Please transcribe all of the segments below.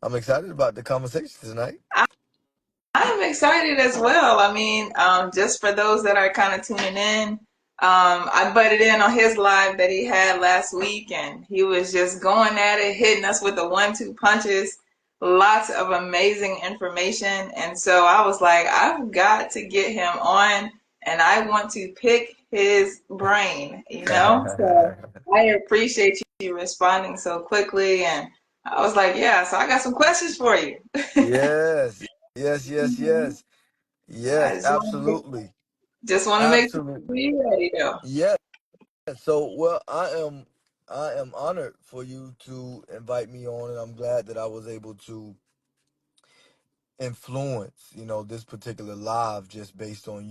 I'm excited about the conversation tonight. I- I'm excited as well. I mean, just for those that are kind of tuning in, I butted in on his live that he had last week, and he was just going at it, hitting us with the 1-2 punches, lots of amazing information. And so I was like, I've got to get him on, and I want to pick his brain, you know? So I appreciate you responding so quickly. And I was like, yeah, so I got some questions for you. Yes, yes, yes, yes, I yes, absolutely, just want to make sure absolutely. you're ready though. Yes. So, well, I am honored for you to invite me on, and I'm glad that I was able to influence, this particular live just based on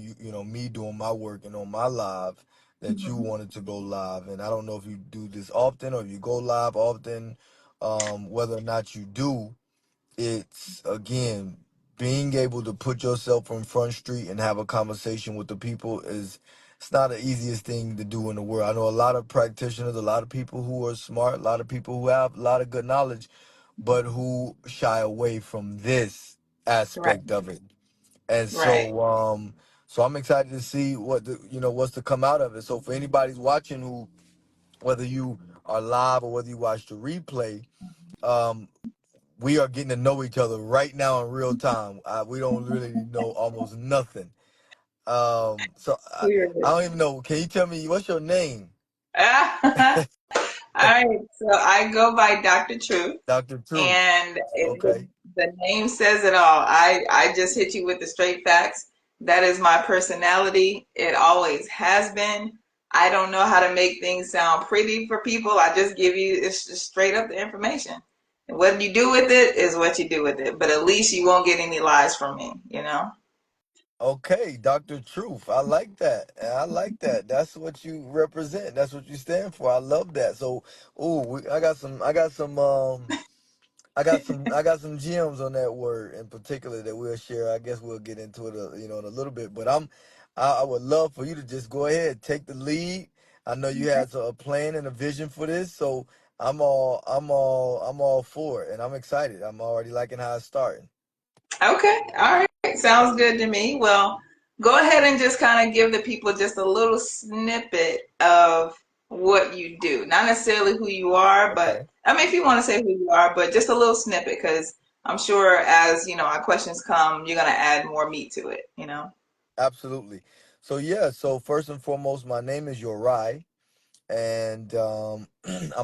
me doing my work and on my live that you Mhm. wanted to go live. And I don't know if you do this often or if you go live often, whether or not you do. It's again being able to put yourself on front street and have a conversation with the people is it's not the easiest thing to do in the world. I know a lot of practitioners, a lot of people who are smart, a lot of people who have a lot of good knowledge, but who shy away from this Right, aspect of it. And right. so I'm excited to see what's to come out of it. So for anybody's watching who, whether you are live or whether you watch the replay, um, we are getting to know each other right now in real time. We don't really know almost nothing. So I Clearly. don't even know. Can you tell me what's your name? All right, so I go by Dr. Truth, Dr. Truth. and Okay. the name says it all. I just hit you with the straight facts. That is my personality. It always has been. I don't know how to make things sound pretty for people. I just give you it's just straight up the information. And what you do with it is what you do with it. But at least you won't get any lies from me, you know? Okay, Dr. Truth. I like that. I like that. That's what you represent. That's what you stand for. I love that. So, I got some gems on that word in particular that we'll share. I guess we'll get into it, in a little bit. But I would love for you to just go ahead, take the lead. I know you had a plan and a vision for this, so I'm all for it, and I'm excited. I'm already liking how it's starting. Okay, all right, sounds good to me. Well, go ahead and just kind of give the people just a little snippet of what you do. Not necessarily who you are, but Okay, I mean, if you want to say who you are, but just a little snippet, because I'm sure as our questions come, you're gonna add more meat to it, you know? absolutely. So yeah, so first and foremost, my name is Yorai, and I'm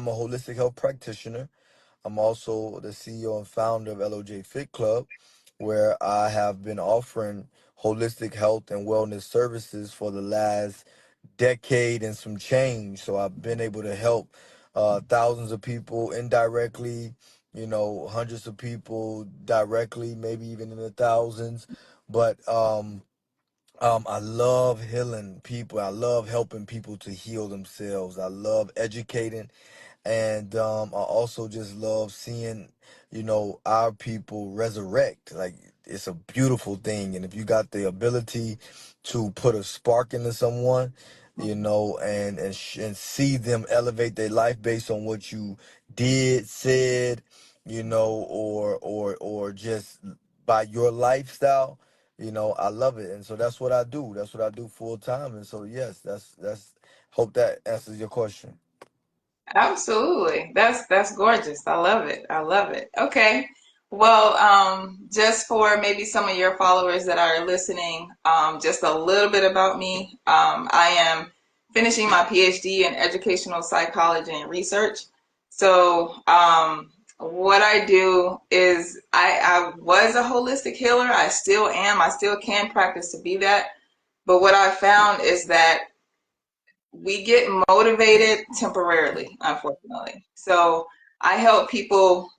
a holistic health practitioner. I'm also the CEO and founder of LOJ Fit Club, where I have been offering holistic health and wellness services for the last decade and some change. So I've been able to help thousands of people indirectly, hundreds of people directly, maybe even in the thousands. But I love healing people. I love helping people to heal themselves. I love educating, and I also just love seeing, our people resurrect. Like it's a beautiful thing. And if you got the ability to put a spark into someone, and see them elevate their life based on what you did, said, or just by your lifestyle. I love it, and so that's what I do. That's what I do full time. And so yes, that's. Hope that answers your question. Absolutely. That's gorgeous. I love it. I love it. Okay. Well, just for maybe some of your followers that are listening, just a little bit about me. I am finishing my PhD in educational psychology and research. So, what I do is I was a holistic healer. I still am. I still can practice to be that. But what I found is that we get motivated temporarily, unfortunately. So I help people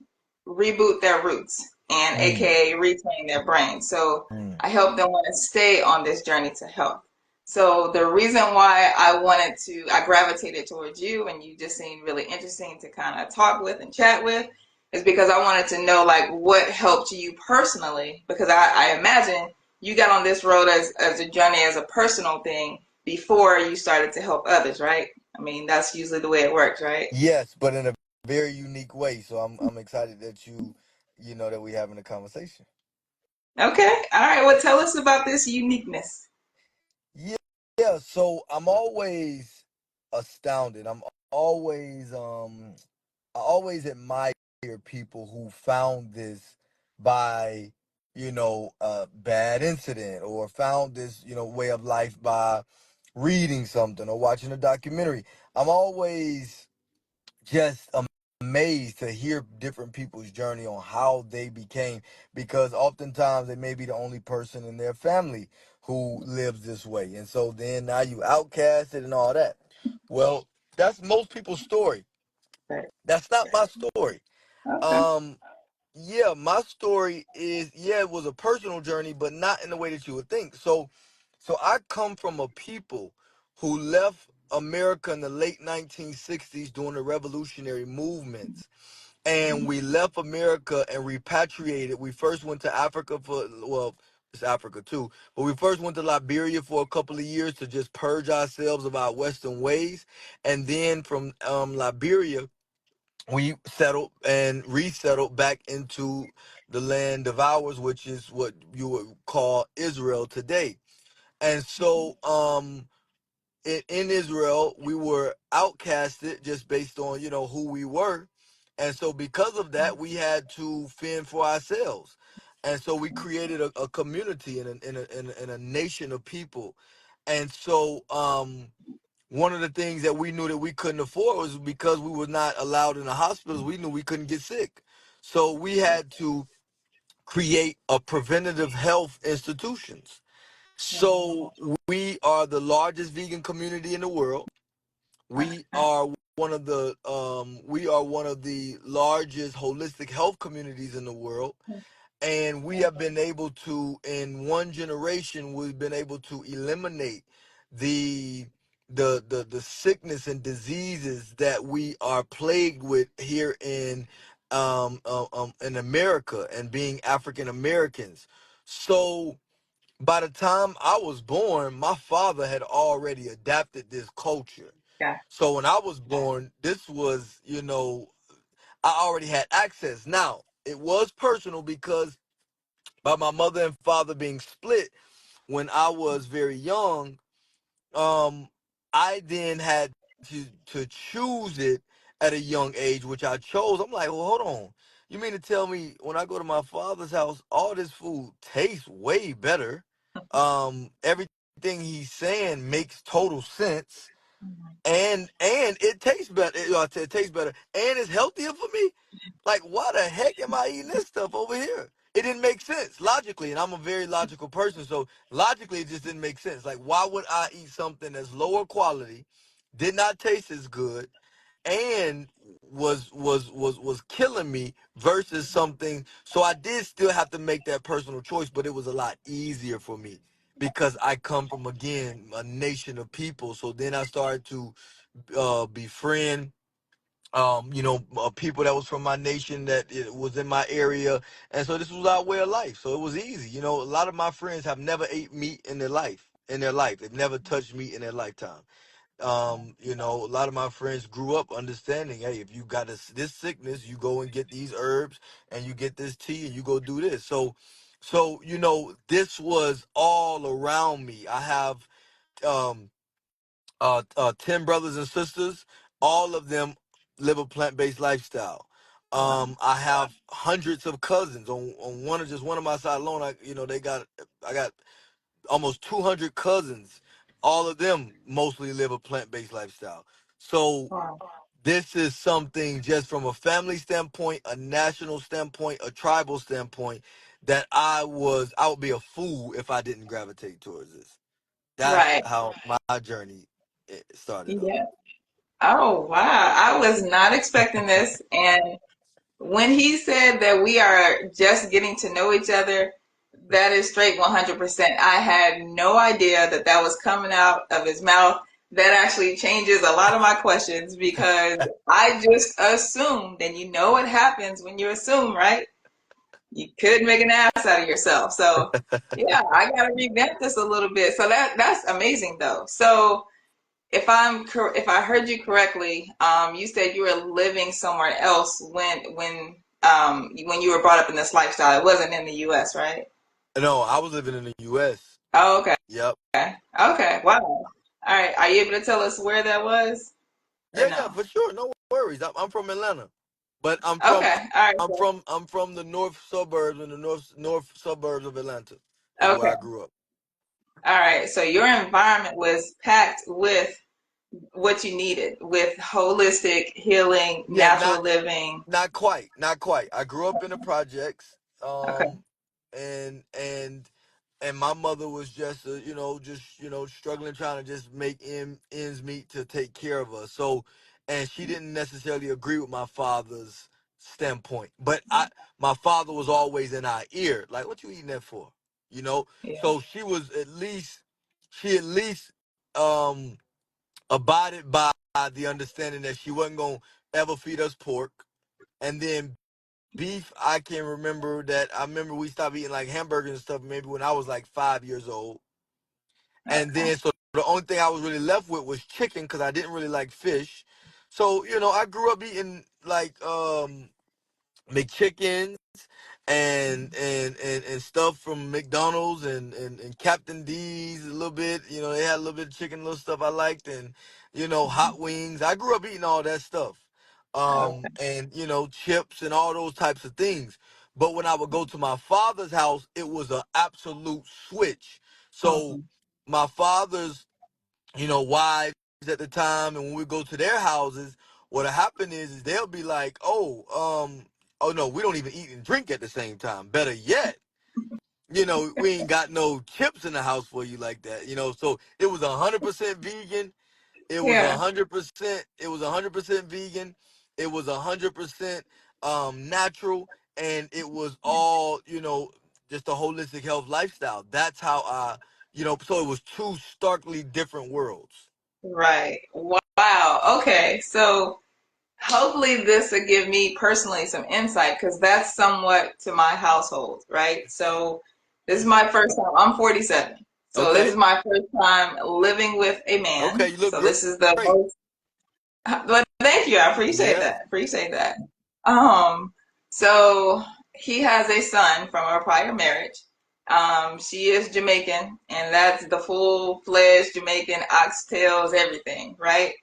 reboot their roots and Mm, AKA retrain their brain. So mm. I help them want to stay on this journey to health. So the reason why I gravitated towards you and you just seemed really interesting to kind of talk with and chat with is because I wanted to know like what helped you personally because I imagine you got on this road as a journey as a personal thing before you started to help others, right? I mean, that's usually the way it works, right? Yes, but in a very unique way. So I'm excited that that we having a conversation. Okay. All right. Well, tell us about this uniqueness. Yeah, yeah. So I'm always astounded. Always I always admire people who found this by, a bad incident, or found this, way of life by reading something or watching a documentary. I'm always just amazed to hear different people's journey on how they became, because oftentimes they may be the only person in their family who lives this way. And so then now you outcasted and all that. Well, that's most people's story. Right. That's not my story. Okay. Um, yeah, my story is, yeah, it was a personal journey, but not in the way that you would think. So I come from a people who left America in the late 1960s during the revolutionary movements. And we left America and repatriated. We first went to Africa for, well, it's Africa too, but we first went to Liberia for a couple of years to just purge ourselves of our Western ways. And then from Liberia, we settled and resettled back into the land of ours, which is what you would call Israel today. And so in Israel, we were outcasted just based on, who we were. And so because of that, we had to fend for ourselves. And so we created a community and a nation of people. And so one of the things that we knew that we couldn't afford was because we were not allowed in the hospitals, we knew we couldn't get sick. So we had to create a preventative health institutions. So we are the largest vegan community in the world. We are one of the largest holistic health communities in the world. And we have been able to, in one generation, we've been able to eliminate the the sickness and diseases that we are plagued with here in America, and being African Americans. So by the time I was born, my father had already adapted this culture. Yeah. So when I was born, this was, I already had access. Now, it was personal because by my mother and father being split when I was very young, um, I then had to choose it at a young age, which I chose. I'm like, well, hold on. You mean to tell me when I go to my father's house, all this food tastes way better? Everything he's saying makes total sense, and it tastes better. It tastes better, and it's healthier for me. Like, why the heck am I eating this stuff over here? It didn't make sense logically, and I'm a very logical person, so logically it just didn't make sense. Like, why would I eat something that's lower quality, did not taste as good, and was killing me versus something? So I did still have to make that personal choice, but it was a lot easier for me because I come from, again, a nation of people. So then I started to befriend people that was from my nation, that it was in my area. And so this was our way of life. So it was easy. A lot of my friends have never ate meat in their life. They've never touched meat in their lifetime. A lot of my friends grew up understanding, hey, if you got this sickness, you go and get these herbs, and you get this tea, and you go do this. So this was all around me. I have um 10 brothers and sisters. All of them live a plant-based lifestyle. Wow. I have hundreds of cousins on one of my side alone. I got almost 200 cousins. All of them mostly live a plant-based lifestyle. So Wow. this is something, just from a family standpoint, a national standpoint, a tribal standpoint, that I would be a fool if I didn't gravitate towards this. That's Right. how my journey started off. Yeah. Oh, wow. I was not expecting this. And when he said that we are just getting to know each other, that is straight 100%. I had no idea that that was coming out of his mouth. That actually changes a lot of my questions because I just assumed, and you know what happens when you assume, right? You could make an ass out of yourself. So, yeah, I got to revamp this a little bit. So that's amazing though. So, if I heard you correctly, you said you were living somewhere else when when you were brought up in this lifestyle. It wasn't in the U.S., right? No, I was living in the U.S. Oh, okay. Yep. Okay. Wow. All right. Are you able to tell us where that was or Yeah, yeah, no? for sure. No worries. I'm from Atlanta, but Okay. All right. I'm from the north suburbs in the north suburbs of Atlanta is where Okay. I grew up. All right. So your environment was packed with what you needed, with holistic healing, Yeah, natural living. not quite, not quite. I grew up in the projects, Okay. and my mother was just just struggling, trying to just make ends meet to take care of us. So, and she didn't necessarily agree with my father's standpoint, but my father was always in our ear, like, "What you eating that for?" You know. Yeah. So she at least um abided by the understanding that she wasn't gonna ever feed us pork. And then beef, I can remember that. I remember we stopped eating like hamburgers and stuff maybe when I was like 5 years old. And Okay. then so the only thing I was really left with was chicken because I didn't really like fish. So I grew up eating like McChickens and stuff from McDonald's and Captain D's a little bit. They had a little bit of chicken, little stuff I liked, and hot wings. I grew up eating all that stuff, Okay. and chips and all those types of things. But when I would go to my father's house, it was an absolute switch. So Mhm. my father's wives at the time, and when we go to their houses, what'll happen is they'll be like, oh no, we don't even eat and drink at the same time. Better yet, we ain't got no chips in the house for you like that. So it was 100% vegan. It was a Yeah. hundred percent. It was 100% vegan. It was 100% natural, and it was all just a holistic health lifestyle. That's how So it was two starkly different worlds. Right. Wow. Okay. So hopefully this will give me personally some insight because that's somewhat to my household, right? So this is Mhm. my first time. I'm 47. So this is Okay. my first time living with a Okay. man. You look So this is the great. most. But thank you. I appreciate Yeah. that. Appreciate that. Um, so he has a son from a prior marriage. She is Jamaican, and that's the full-fledged Jamaican oxtails, everything, right?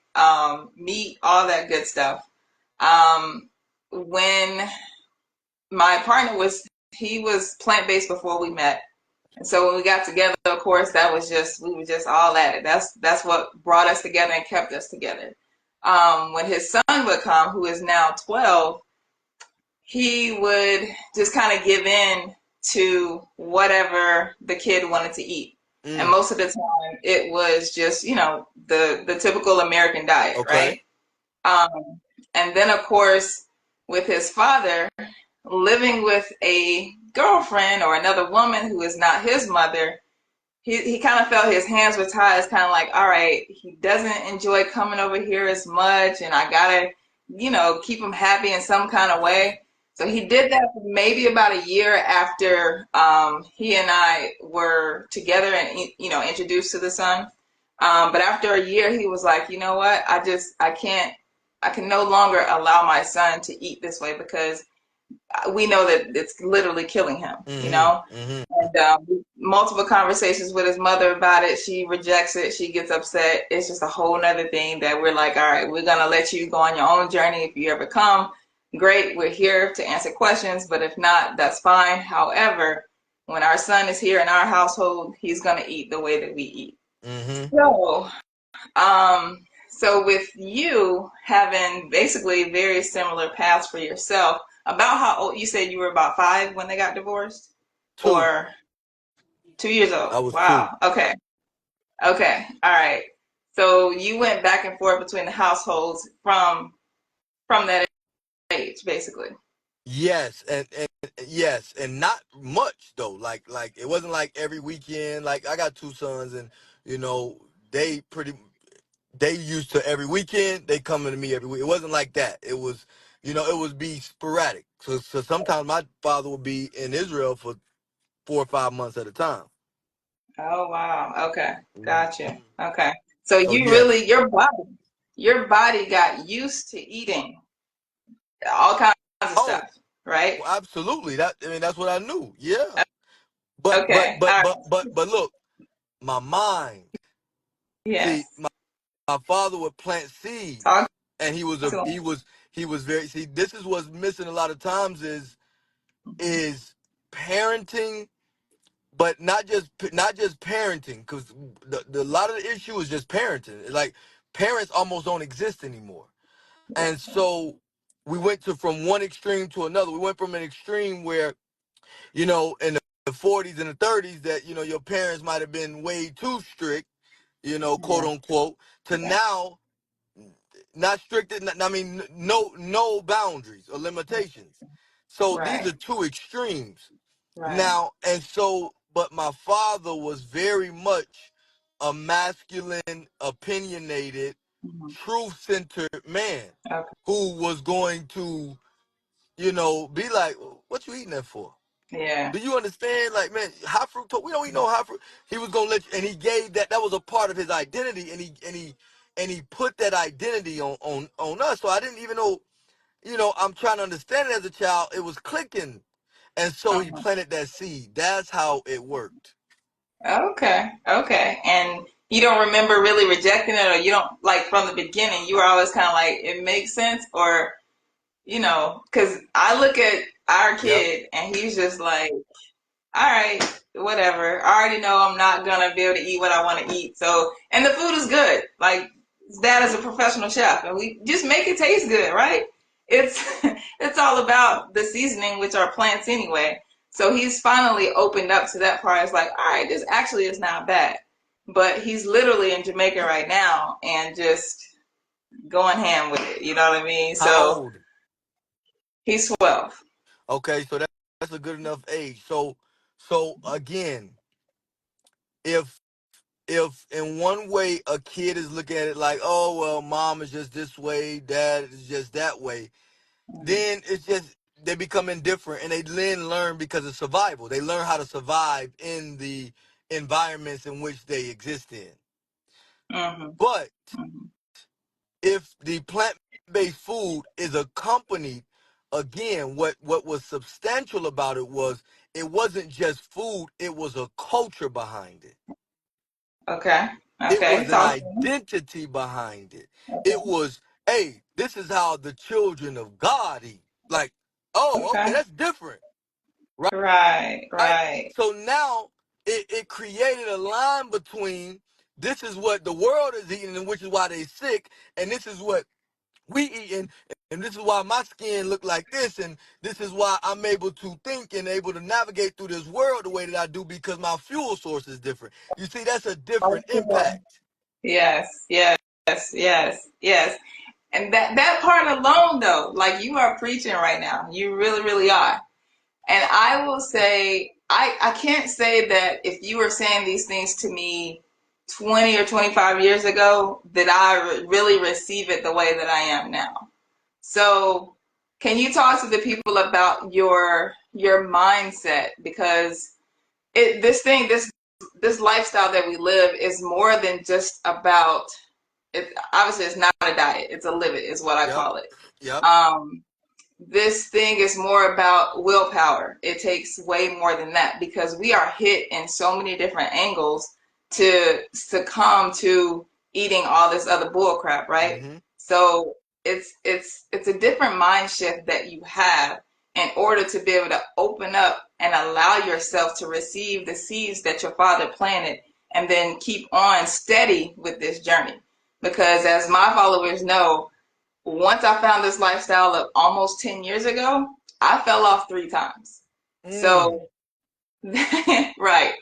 Meat, all that good stuff. When my partner he was plant-based before we met. And so when we got together, of course, we were just all at it. That's what brought us together and kept us together. When his son would come, who is now 12, he would just kind of give in to whatever the kid wanted to eat. And Mm. most of the time, it was just, the typical American diet, Okay. right? Um, and then, of course, with his father, living with a girlfriend or another woman who is not his mother, he kind of felt his hands were tied. It's kind of like, all right, he doesn't enjoy coming over here as much, and I gotta, keep him happy in some kind of Right. way. So he did that for maybe about a year after he and I were together and introduced to the son. But after a year, he was like, you know what? I can no longer allow my son to eat this way because we know that it's literally killing him. Mm-hmm. Mm-hmm. And multiple conversations with his mother about it. She rejects it. She gets upset. It's just a whole nother thing that we're like, all right, we're going to let you go on your own journey. If you ever come, great. We're here to answer questions. But if not, that's fine. However, when our son is here in our household, he's going to eat the way that we eat. Mm-hmm. So, um, so with you having basically very similar paths for yourself, about how old you said you were about 5 when they got divorced? Two. Or 2 years old. I was two. Wow. Okay. Okay. All right. So you went back and forth between the households from that age, basically. Yes, and yes, and not much though. Like it wasn't like every weekend. Like I got two sons, and you know they pretty they used to every weekend they coming to me every week. It wasn't like that. It was it would be sporadic. So sometimes my father would be in Israel for 4 or 5 months at a time. Oh wow. Okay. Gotcha. Mhm. Okay. So So you yes, really your body got used to eating all kinds of oh stuff. right? Well, absolutely. That I mean, that's what I knew. Yeah. But but Okay. but All but right. but but look, my mind. See, Yes. my father would plant Talk seeds, and to him. he was very. See, this is what's missing a lot of times Mhm. is parenting, but not just parenting, because the lot of the issue is just parenting. Like parents almost don't exist anymore, and so we went to from one extreme to another. We went from an extreme where in the 40s and the 30s that your parents might have been way too strict, quote Yeah. unquote, to Yeah. now not strict. I mean, no boundaries or limitations. So these Right. are two extremes Right. now, and so, but my father was very much a masculine, opinionated, Mhm. truth-centered man Okay. who was going to, be like, "What you eating that for? Yeah. Do you understand? Like, man, high fructose. We don't eat no high fruit." He was gonna let you, and he gave that. That was a part of his identity, and he put that identity on us. So I didn't even know. I'm trying to understand it as a child. It was clicking, and so he Uh-huh. planted that seed. That's how it worked. Okay. Okay. And you don't remember really rejecting it, or you don't like from the beginning. You were always kind of like, it makes sense, or because I look at our Yep. kid and he's just like, all right, whatever. I already know I'm not gonna be able to eat what I want to eat. So, and the food is good. Like his dad is a professional chef, and we just make it taste good, right? It's it's all about the seasoning, which are plants anyway. So he's finally opened up to that part. It's like, all right, this actually is not bad. But he's literally in Jamaica right now and just going ham with it. You know what I mean? How So old? he's 12. Okay, so that's a good enough age. So again, if in one way a kid is looking at it like, oh well, mom is just this way, dad is just that way, Mm-hmm. then it's just they become indifferent, and they then learn because of survival. They learn how to survive in the environments in which they exist in. Mm-hmm. But Mm-hmm. if the plant-based food is accompanied, again, what was substantial about it was it wasn't just food, it was a culture behind it. Okay. It Okay. was an Talk to me. identity behind it. It Okay. was, hey, this is how the children of God eat. Like, oh, okay, Okay. that's different, right? Right. Right. So now it created a line between this is what the world is eating, and which is why they sick, and this is what we eating, and this is why my skin look like this, and this is why I'm able to think and able to navigate through this world the way that I do because my fuel source is different. You see, that's a different impact. Yes. Yes. Yes. Yes. And that part alone, though, like you are preaching right now. You really, really are. And I will say, I can't say that if you were saying these things to me 20 or 25 years ago, that I really receive it the way that I am now. So, can you talk to the people about your mindset? Because this lifestyle that we live is more than just about it. Obviously, it's not a diet; it's a live it, is what I Yep, call it. yep. Um, this thing is more about willpower. It takes way more than that because we are hit in so many different angles to succumb to eating all this other bull crap, right? Mm-hmm. So it's a different mind shift that you have in order to be able to open up and allow yourself to receive the seeds that your father planted and then keep on steady with this journey. Because as my followers know, once I found this lifestyle of almost 10 years ago, I fell off 3 times. Mm. So, right.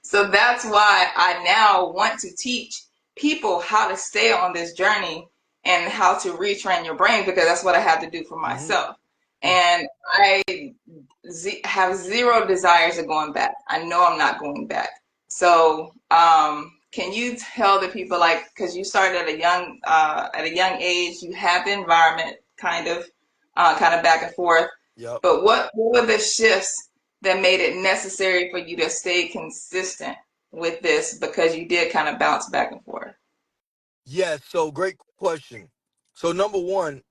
So that's why I now want to teach people how to stay on this journey and how to retrain your brain because that's what I had to do for Mm-hmm. myself. Mm. And I have zero desires of going back. I know I'm not going back. So, can you tell the people like because you started at a young age, you had the environment kind of back and forth. Yep. But what were the shifts that made it necessary for you to stay consistent with this because you did kind of bounce back and forth? Yes. So great question. So number one,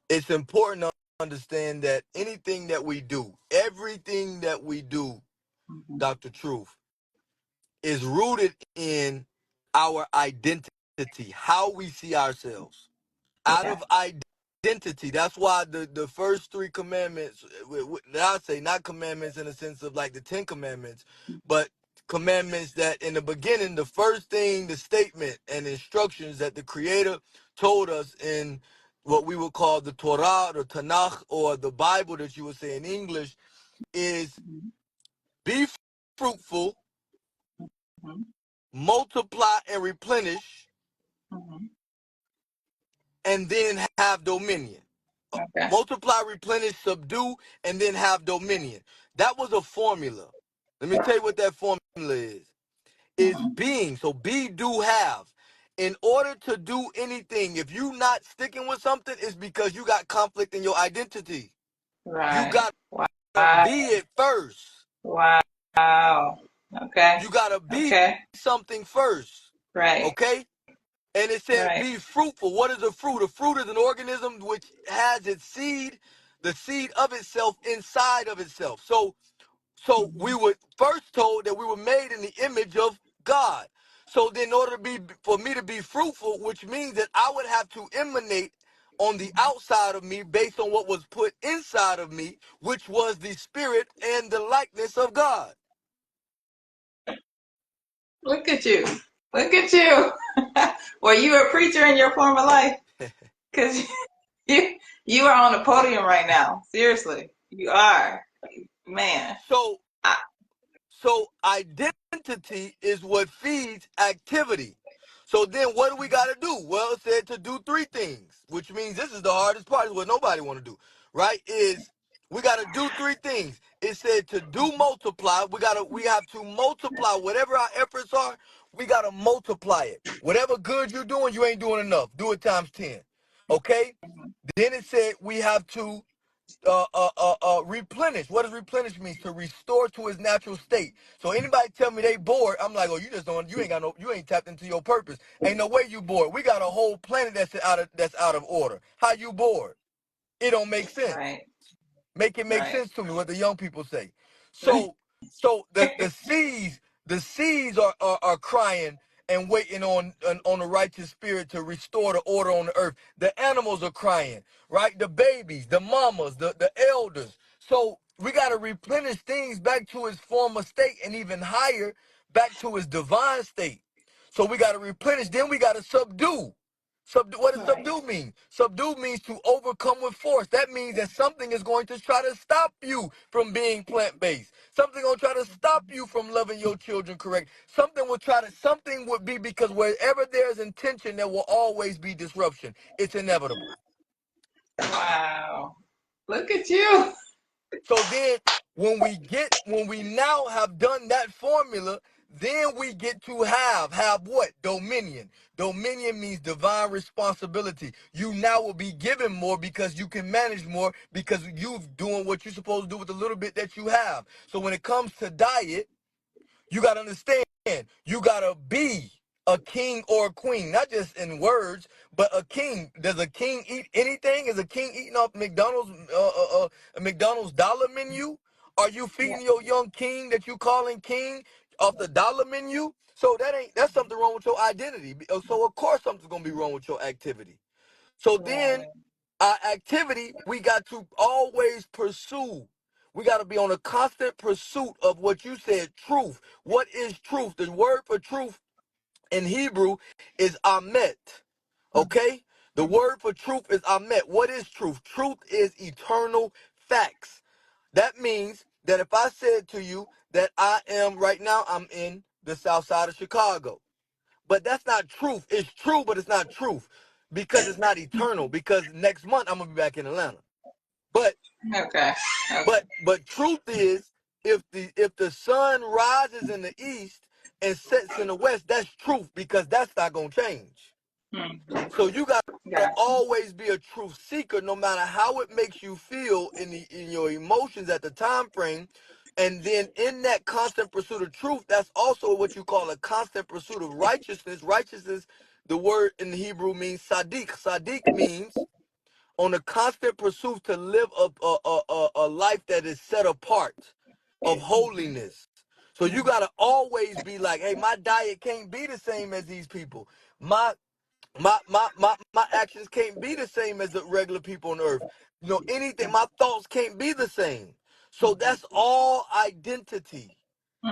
it's important understand that anything that we do, everything that we do, Mhm. Dr. Truth, is rooted in our identity, how we see ourselves. Out Yeah. of identity. That's why the first three commandments, I say not commandments in the sense of like the 10 commandments, but commandments that in the beginning, the first thing, the statement and instructions that the Creator told us in what we would call the Torah, the Tanakh, or the Bible that you would say in English is Mhm. be fruitful, Mhm. multiply and replenish, Mhm. and then have dominion. Okay. Multiply, replenish, subdue, and then have dominion. That was a formula. Let me tell you what that formula is. Is Mhm. being. So be, do, have. In order to do anything, if you not sticking with something, it's because you got conflict in your identity. You Right. gotta Wow. be it first. Wow. Okay. You gotta be Okay. something first. Right. Okay? And it said, Right. be fruitful. What is a fruit? A fruit is an organism which has its seed, the seed of itself inside of itself. So we Mhm. were first told that we were made in the image of God. So then in order to be for me to be fruitful, which means that I would have to emanate on the outside of me based on what was put inside of me, which was the spirit and the likeness of God. Look at you. Look at you. Were you a preacher in your former life? Because you you are on the podium right now. Seriously, you are, man. So I, So identity is what feeds activity. So then what do we got to do? Well, it said to do three things, which means this is the hardest part, is what nobody want to do, right? Is we got to do three things. It said to do multiply. We have to multiply whatever our efforts are. We got to multiply it. Whatever good you're doing, you ain't doing enough. Do it times 10. Okay? Then it said we have to replenish. What does replenish mean? To restore to its natural state. So anybody tell me they bored, I'm like, oh, you just don't, you ain't tapped into your purpose. Ain't no way you bored. We got a whole planet that's out of order. How you bored? It don't make sense. right, Make it make right, sense to me what the young people say. So the seeds are crying and waiting on the righteous spirit to restore the order on the earth. The animals are crying, right? The babies, the mamas, the elders. So we got to replenish things back to its former state and even higher back to its divine state. So we got to replenish. Then we got to subdue. Subdue. What does right. subdue mean? Subdue means to overcome with force. That means that something is going to try to stop you from being plant-based. Something will try to stop you from loving your children correct. Something would be because wherever there's intention, there will always be disruption. It's inevitable. Wow. Look at you. So then when we now have done that formula, then we get to have what? Dominion. Dominion means divine responsibility. You now will be given more because you can manage more because you're doing what you're supposed to do with the little bit that you have. So when it comes to diet, you got to understand, you got to be a king or a queen, not just in words, but a king. Does a king eat anything? Is a king eating off a McDonald's dollar menu? Are you Yeah. feeding your young king that you calling king off the dollar menu? So that's something wrong with your identity. So of course something's gonna be wrong with your activity. So then Right. our activity, we got to always pursue. We got to be on a constant pursuit of what you said, truth. What is truth? The word for truth in Hebrew is amet. Okay? The word for truth is amet. What is truth? Truth is eternal facts. That means that if I said to you that right now, I'm in the south side of Chicago. But that's not truth. It's true, but it's not truth because it's not eternal. Because next month I'm gonna be back in Atlanta. But Okay. Okay. but truth is, if the sun rises in the east and sets in the west, that's truth because that's not gonna change. Hmm. So you got to Gotcha. always be a truth seeker, no matter how it makes you feel in your emotions at the time frame. And then in that constant pursuit of truth, that's also what you call a constant pursuit of righteousness. Righteousness, the word in the Hebrew means sadiq. Sadiq means on a constant pursuit to live a life that is set apart, of holiness. So you gotta always be like, hey, my diet can't be the same as these people. My actions can't be the same as the regular people on earth. You know, anything, my thoughts can't be the same. So that's all identity.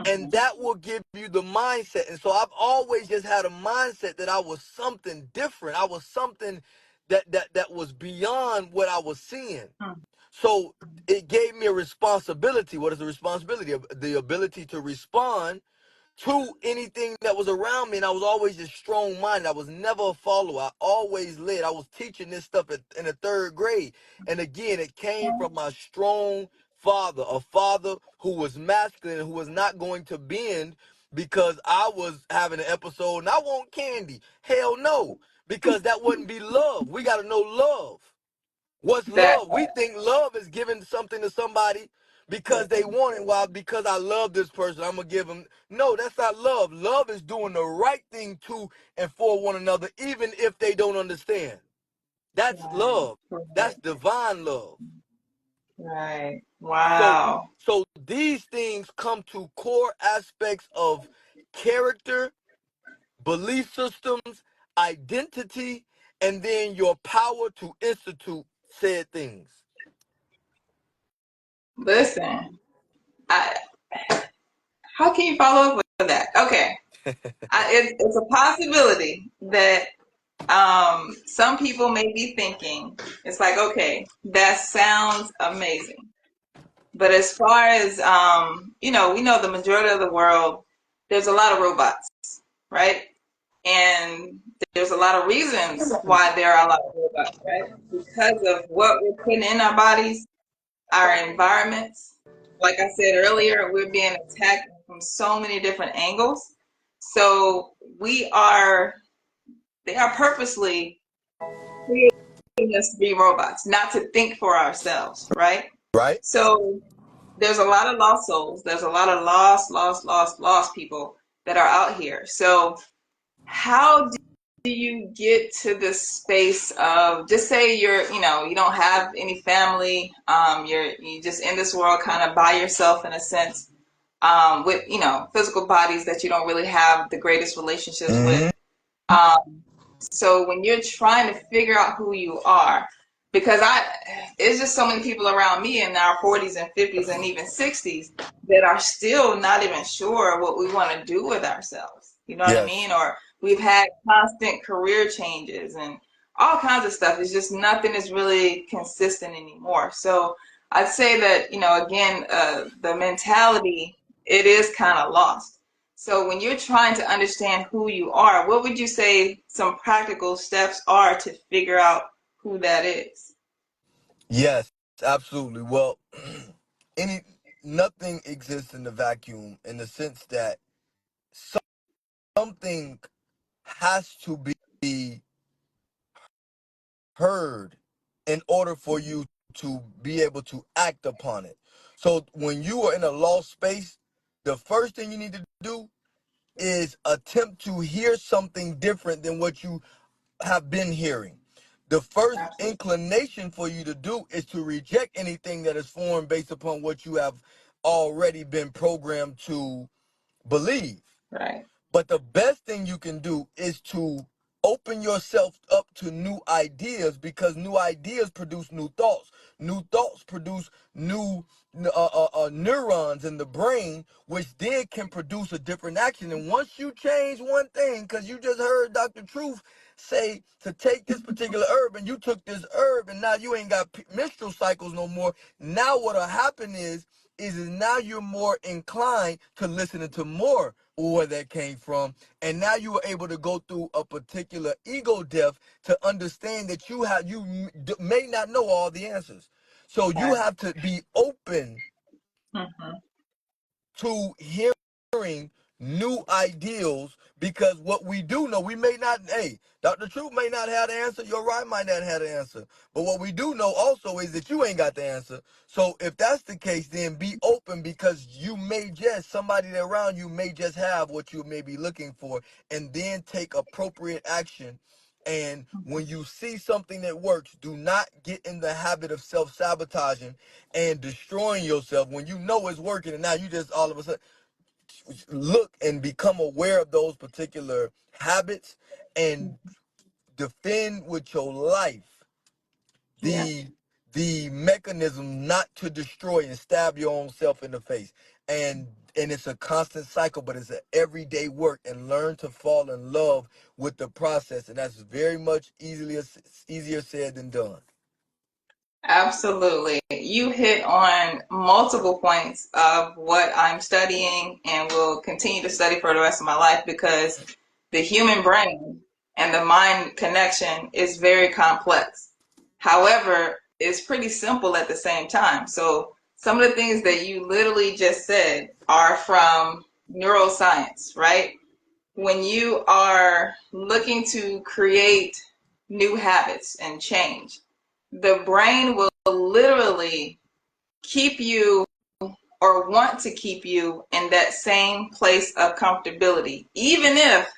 And that will give you the mindset. And so I've always just had a mindset that I was something different. I was something that was beyond what I was seeing. So it gave me a responsibility. What is the responsibility? The ability to respond to anything that was around me, and I was always just strong minded. I was never a follower. I always led. I was teaching this stuff in the third grade, and again, it came from my strong father, a father who was masculine, who was not going to bend because I was having an episode and I want candy. Hell no, because that wouldn't be love. We got to know love. What's That love? We think love is giving something to somebody because they want it. Why? Because I love this person, I'm gonna give them. No, that's not love. Love is doing the right thing to and for one another, even if they don't understand. That's right, love. That's divine love. right. So, Wow. so these things come to core aspects of character, belief systems, identity, and then your power to institute said things. Listen, I, how can you follow up with that? Okay, it's a possibility that some people may be thinking, it's like, okay, that sounds amazing. But as far as, we know the majority of the world, there's a lot of robots, right? And there's a lot of reasons why there are a lot of robots, right? Because of what we're putting in our bodies, our environments. Like I said earlier, we're being attacked from so many different angles. So they are purposely creating us to be robots, not to think for ourselves, right? Right? So there's a lot of lost souls. There's a lot of lost people that are out here. So how do you get to this space of, just say you don't have any family, you just in this world kind of by yourself in a sense, with physical bodies that you don't really have the greatest relationships with. Mm-hmm. Um, so when you're trying to figure out who you are, because it's just so many people around me in our 40s and 50s and even 60s that are still not even sure what we want to do with ourselves. You know what I Yes. mean? Or we've had constant career changes and all kinds of stuff. It's just nothing is really consistent anymore. So I'd say that, again, the mentality, it is kind of lost. So when you're trying to understand who you are, what would you say some practical steps are to figure out who that is? Yes, absolutely. Well, any nothing exists in the vacuum in the sense that something has to be heard in order for you to be able to act upon it. So when you are in a lost space, the first thing you need to do is attempt to hear something different than what you have been hearing. The first Absolutely. inclination for you to do is to reject anything that is formed based upon what you have already been programmed to believe. Right. But the best thing you can do is to open yourself up to new ideas, because new ideas produce new thoughts. New thoughts produce new neurons in the brain, which then can produce a different action. And once you change one thing, because you just heard Dr. Truth say to take this particular herb, and you took this herb, and now you ain't got menstrual cycles no more. Now what'll happen is now you're more inclined to listening to more where that came from, and now you were able to go through a particular ego depth to understand that may not know all the answers. So you Right. have to be open Mm-hmm. to hearing new ideals, because what we do know, we may not, hey, Dr. Truth may not have the answer, you're right, might not have the answer. But what we do know also is that you ain't got the answer. So if that's the case, then be open, because somebody that around you may just have what you may be looking for, and then take appropriate action And when you see something that works, do not get in the habit of self-sabotaging and destroying yourself when you know it's working, and now you just all of a sudden look and become aware of those particular habits and defend with your life Yeah. the mechanism not to destroy and stab your own self in the face. And it's a constant cycle, but it's an everyday work, and learn to fall in love with the process, and that's very much easier said than done. Absolutely. You hit on multiple points of what I'm studying and will continue to study for the rest of my life, because the human brain and the mind connection is very complex. However, it's pretty simple at the same time. So, some of the things that you literally just said are from neuroscience, right? When you are looking to create new habits and change, the brain will literally keep you, or want to keep you, in that same place of comfortability, even if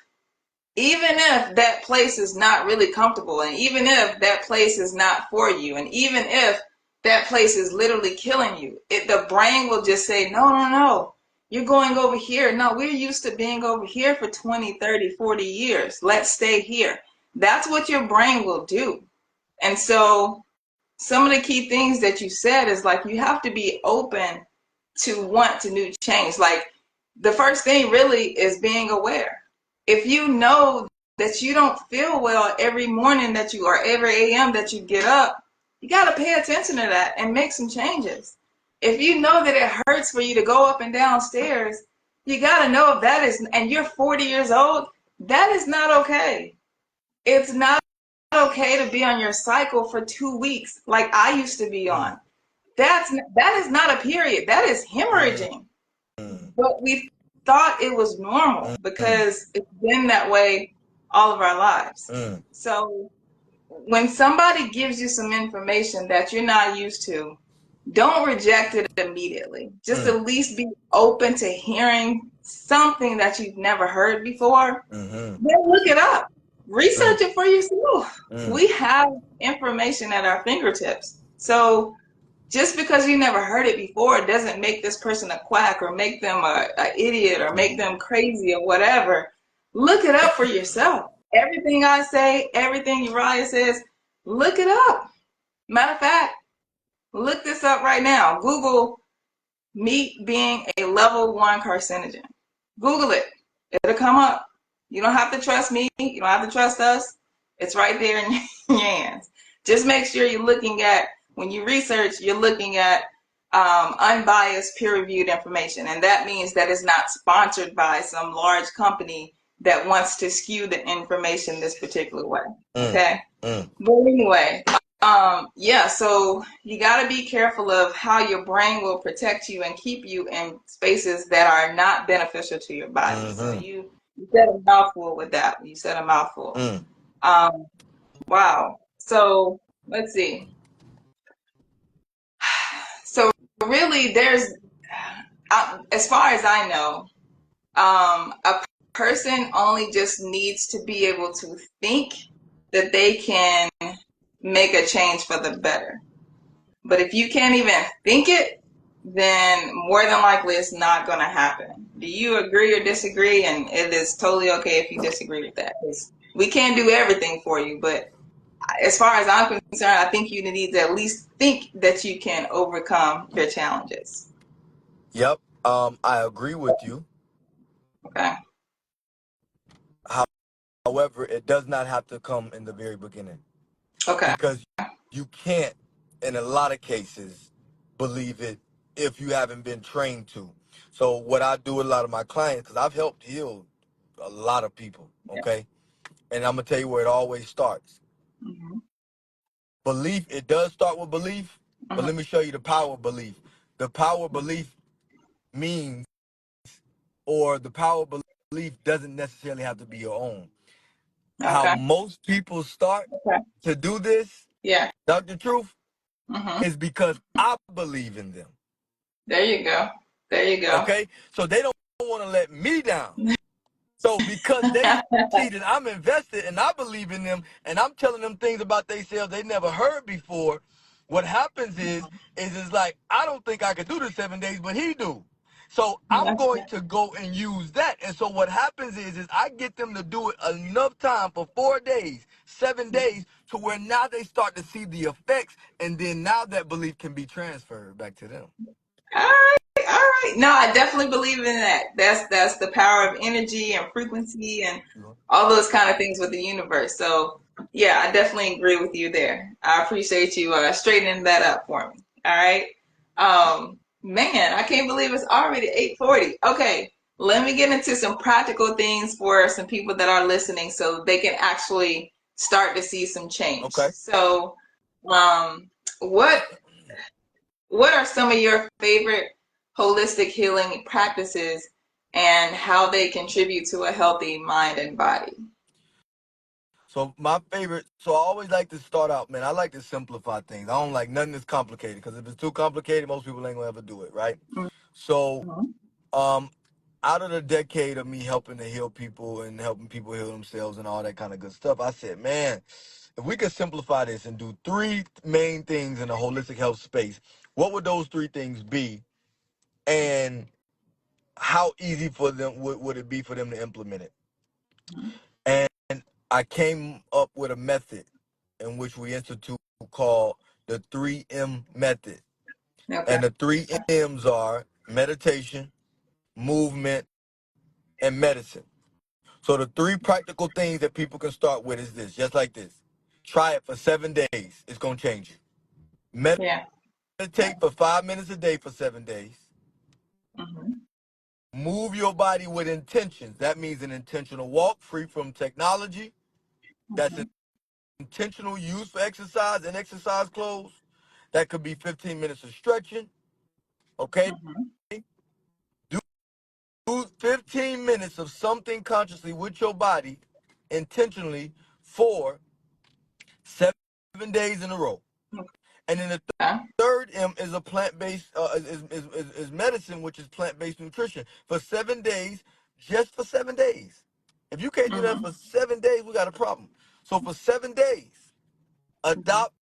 that place is not really comfortable, and even if that place is not for you, and even if that place is literally killing you, the brain will just say, no, no, no, you're going over here. No, we're used to being over here for 20, 30, 40 years. Let's stay here. That's what your brain will do. And so some of the key things that you said is, like, you have to be open to want to new change. Like, the first thing really is being aware. If you know that you don't feel well every morning that you, or every AM that you get up, you got to pay attention to that and make some changes. If you know that it hurts for you to go up and down stairs, you got to know if that is, and you're 40 years old, that is not okay. It's not okay to be on your cycle for 2 weeks like I used to be Mm, on. That is not a period. That is mm, hemorrhaging. mm, But we thought it was mm, normal mm, because it's been that way all of our lives. mm, So when somebody gives you some information that you're not used to, don't reject it immediately. Just mm, at least be open to hearing something that you've never heard before. mhm, Then look it up. mm, Research it for yourself. mm, We have information at our fingertips. So just because you never heard it before doesn't make this person a quack, or make them a idiot, or make mhm, them crazy, or whatever. Look it up for yourself. Everything I say, everything Uriah says, look it up. Matter of fact, look this up right now. Google meat being a level 1 carcinogen. Google it. It'll come up. You don't have to trust me. You don't have to trust us. It's right there in your hands. Just make sure you're looking at, when you research, you're looking at unbiased, peer-reviewed information. And that means that it's not sponsored by some large company that wants to skew the information this particular way. mm, Okay? mm, But anyway, yeah, so you got to be careful of how your brain will protect you and keep you in spaces that are not beneficial to your body. So mhm, you said a mouthful with that. You said a mouthful. mm, Um, wow. So let's see. So really, as far as I know, a person only just needs to be able to think that they can make a change for the better. But if you can't even think it, then more than likely it's not going to happen. Do you agree or disagree? And it is totally okay if you disagree with that. 'Cause we can't do everything for you, but as far as I'm concerned, I think you need to at least think that you can overcome your challenges. yep. I agree with you. Okay. However, it does not have to come in the very beginning, Okay. because you can't, in a lot of cases, believe it if you haven't been trained to. So what I do with a lot of my clients, because I've helped heal a lot of people, Yeah. okay? And I'm gonna tell you where it always starts. Mm-hmm. Belief, it does start with belief, but Mm-hmm. let me show you the power of belief. The power of belief means, or the power of belief doesn't necessarily have to be your own. How Okay. most people start Okay. to do this, Yeah. Dr. Truth, Mm-hmm. is because I believe in them. There you go. There you go. Okay? So they don't want to let me down. So because they see that I'm invested and I believe in them and I'm telling them things about themselves they never heard before, what happens is it's like I don't think I could do the 7 days, but he do. So I'm That's going to go and use that. And so what happens is I get them to do it enough time for 4 days, 7 days, to where now they start to see the effects, and then now that belief can be transferred back to them. all right, all right. No, I definitely believe in that. That's the power of energy and frequency and all those kind of things with the universe. So yeah, I definitely agree with you there. I appreciate you straightening that up for me. All right. Man, I can't believe it's already 8:40. Okay, let me get into some practical things for some people that are listening so they can actually start to see some change. Okay. So, um, what what are some of your favorite holistic healing practices and how they contribute to a healthy mind and body? So my favorite, so I always like to start out, man. I like to simplify things. I don't like nothing that's complicated because if it's too complicated, most people ain't gonna ever do it, right? So, Mhm. um, out of the decade of me helping to heal people and helping people heal themselves and all that kind of good stuff, I said, man, if we could simplify this and do three main things in a holistic health space, what would those three things be? And how easy for them would it be for them to implement it? And I came up with a method in which we institute called the 3M method. Okay. And the three M's are meditation, movement, and medicine. So the three practical things that people can start with is this, just like this. Try it for 7 days. It's gonna change you. Yeah. Meditate for 5 minutes a day for 7 days. Hmm. Move your body with intentions. That means an intentional walk free from technology. That's Hmm. intentional use for exercise and exercise clothes. That could be 15 minutes of stretching. Okay? Hmm. Do 15 minutes of something consciously with your body intentionally for 7 days in a row. And then the Okay. third M is a plant-based is medicine, which is plant-based nutrition for 7 days, just for 7 days. If you can't do that Hmm. for 7 days, we got a problem. So for 7 days, Hmm. adopt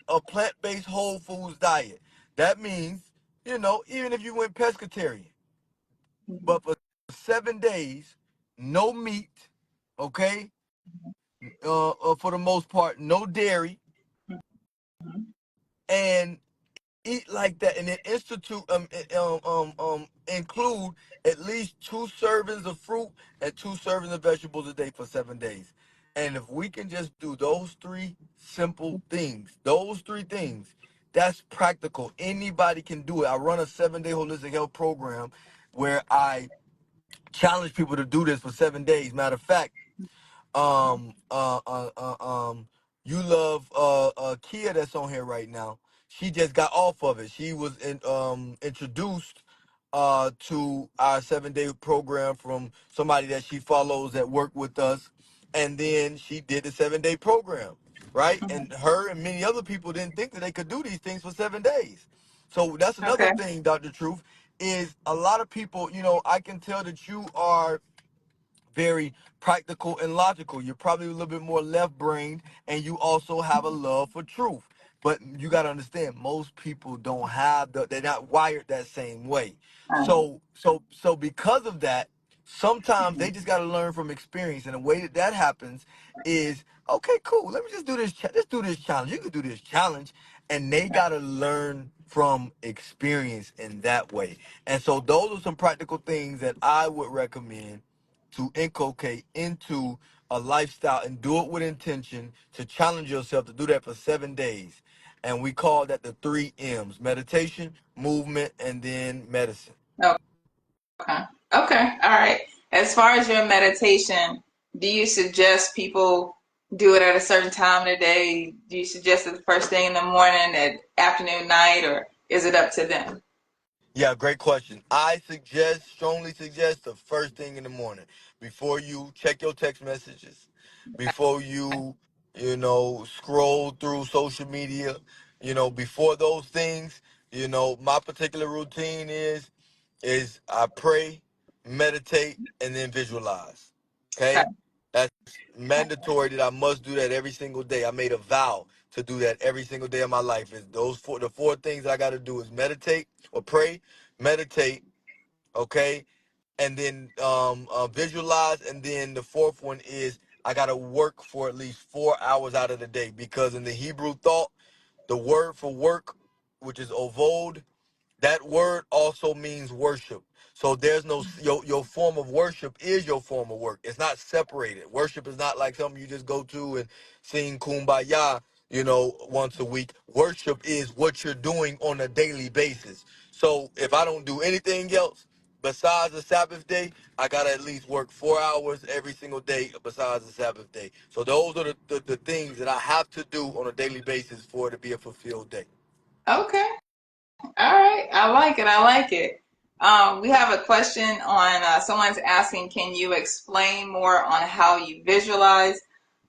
a plant-based whole foods diet. That means, even if you went pescatarian, but for 7 days, no meat, okay? For the most part, no dairy, Hmm. and eat like that, and then include at least 2 servings of fruit and 2 servings of vegetables a day for 7 days. And if we can just do those three simple things, that's practical. Anybody can do it. I run a 7-day holistic health program where I challenge people to do this for 7 days. Matter of fact, um uh uh, uh um you love Kia that's on here right now. She just got off of it. She was introduced to our 7-day program from somebody that she follows that worked with us, and then she did the 7-day program, right? And her and many other people didn't think that they could do these things for 7 days. So that's another Okay. thing, Dr. Truth, is a lot of people, I can tell that you are very practical and logical. You're probably a little bit more left brained, and you also have a love for truth. But you got to understand, most people don't have they're not wired that same way. So because of that, sometimes they just got to learn from experience. And the way that happens is, okay, cool. Let me just do this. Let's do this challenge. You can do this challenge, and they got to learn from experience in that way. And so those are some practical things that I would recommend to inculcate into a lifestyle and do it with intention to challenge yourself to do that for 7 days. And we call that the 3 M's: meditation, movement, and then medicine. Okay. Okay. All right. As far as your meditation, do you suggest people do it at a certain time of the day? Do you suggest it the first thing in the morning, at afternoon, night, or is it up to them? Yeah, great question. I strongly suggest the first thing in the morning before you check your text messages, before scroll through social media, before those things, my particular routine is I pray, meditate, and then visualize. Okay, Okay. that's mandatory that I must do that every single day. I made a vow to do that every single day of my life. Is those four the four things that I got to do is meditate or pray, meditate, okay, and then visualize, and then the fourth one is I got to work for at least 4 hours out of the day, because in the Hebrew thought, the word for work, which is ovod, that word also means worship. So there's no your form of worship is your form of work. It's not separated. Worship is not like something you just go to and sing kumbaya, once a week. Worship is what you're doing on a daily basis. So if I don't do anything else besides the Sabbath day, I gotta at least work 4 hours every single day besides the Sabbath day. So those are the things that I have to do on a daily basis for it to be a fulfilled day. Okay. All right, I like it. I like it. We have a question on someone's asking, can you explain more on how you visualize?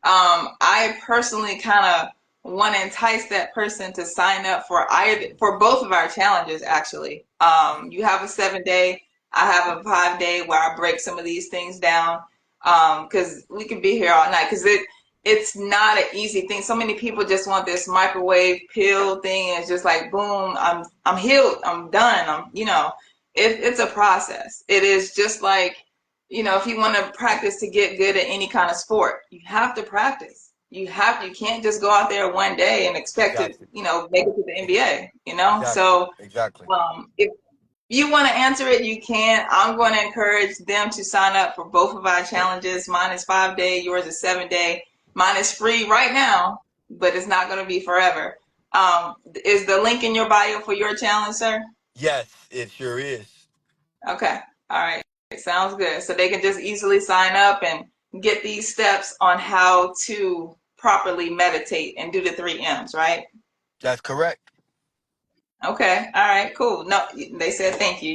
I personally kind of want to entice that person to sign up for both of our challenges, actually. You have a 7 day, I have a 5 day where I break some of these things down, because we could be here all night, because it's not an easy thing. So many people just want this microwave pill thing. And it's just like, boom, I'm healed. I'm done. It's a process. It is just like, if you want to practice to get good at any kind of sport, you have to practice. You can't just go out there one day and expect to, Exactly. make it to the Ex- NBA. Exactly. So, Exactly. if you want to answer it, you can. I'm going to encourage them to sign up for both of our challenges. Mine is 5 day, yours is 7 day. Mine is free right now, but it's not going to be forever. Is the link in your bio for your challenge, sir? Yes, it sure is. Okay. All right. Sounds good. So they can just easily sign up and get these steps on how to properly meditate and do the 3 M's, right? That's correct. Okay. All right. Cool. No, they said thank you.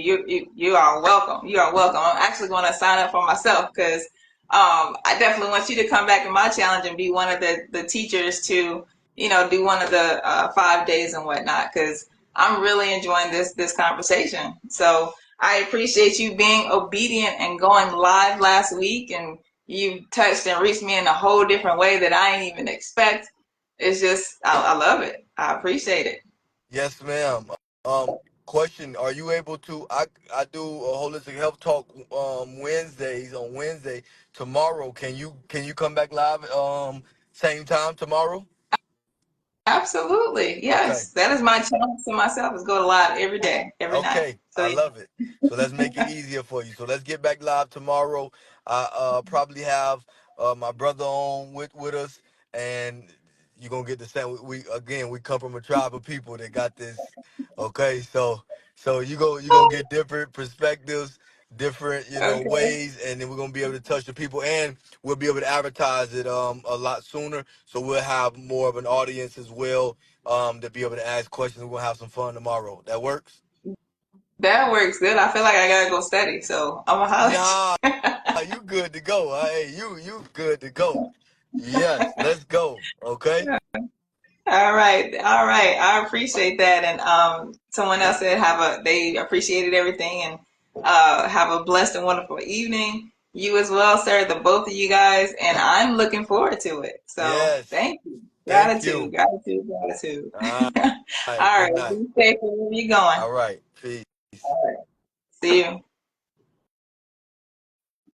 You are welcome. You are welcome. I'm actually going to sign up for myself because I definitely want you to come back in my challenge and be one of the teachers to do one of the 5 days and whatnot, because I'm really enjoying this conversation. So I appreciate you being obedient and going live last week, and you touched and reached me in a whole different way that I didn't even expect. It's just I love it. I appreciate it. Yes, ma'am. Um, Question: are you able to? I do a holistic health talk Wednesdays on Wednesday. Tomorrow, can you come back live same time tomorrow? Absolutely. Okay. Yes. That is my challenge to myself, is go live every day, every night. Okay, So I yeah. love it. So let's make it easier for you. So let's get back live tomorrow. I probably have my brother on with us, and you're gonna get the same. We come from a tribe of people that got this. Okay, so you're gonna get different perspectives, different Okay. ways, and then we're gonna be able to touch the people, and we'll be able to advertise it a lot sooner. So we'll have more of an audience as well, to be able to ask questions. We're gonna have some fun tomorrow. That works. That works good. I feel like I gotta go study, so I'm gonna holler Nah, at you good to go. Hey, you good to go. Yes, let's go. Okay. you. All right. All right. I appreciate that. And someone else said they appreciated everything, and have a blessed and wonderful evening. You as well, sir, the both of you guys, and I'm looking forward to it. So Yes. thank you. Thank Gratitude, you. gratitude, gratitude. All right. All Good right, night. be safe wherever you're going. All right. Peace. All right. See you.